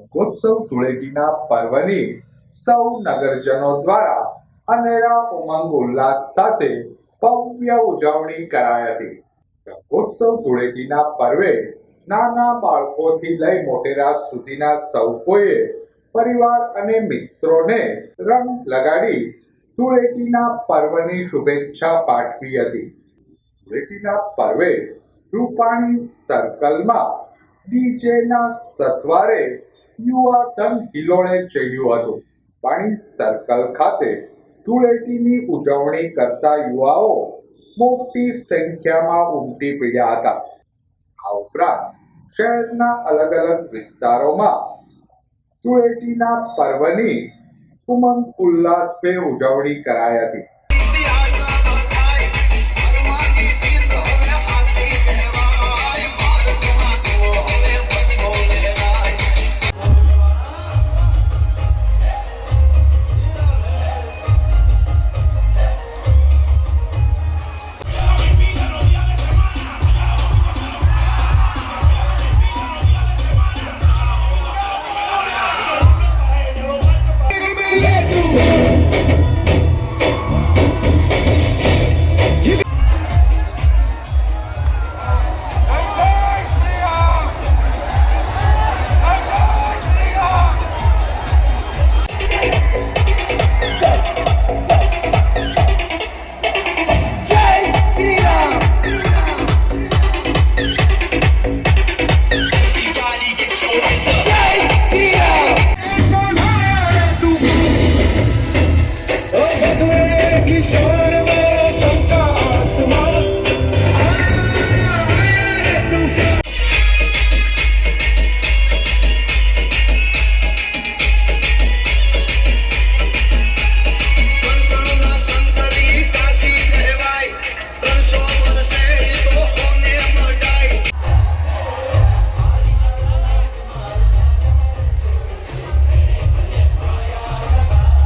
રંગોત્સવ ધૂળેટીના પર્વની સૌ નગરજનો દ્વારા અનેરા ઉમંગ ઉલ્લાસ સાથે ભવ્ય ઉજવણી કરાઈ હતી. રંગોત્સવ ધૂળેટીના પર્વે નાના બાળકોથી લઈ મોટેરા સુધીના સૌ કોઈએ પરિવાર અને મિત્રોને રંગ લગાડી ધૂળેટીના પર્વની શુભેચ્છા પાઠવી હતી. ધૂળેટીના પર્વે રૂપાણી સર્કલમાં ડીજેના સથવારે યુવાધન હિલોળે ચડ્યું હતું. રૂપાણી સર્કલ ખાતે ધૂળેટીની ઉજવણી કરતા યુવાઓ મોટી સંખ્યામાં ઉમટી પડ્યા હતા. આ ઉપરાંત શહેરના અલગ અલગ વિસ્તારોમાં ધૂળેટીના પર્વની ઉમંગ ઉલ્લાસભેર ઉજવણી કરાઈ હતી.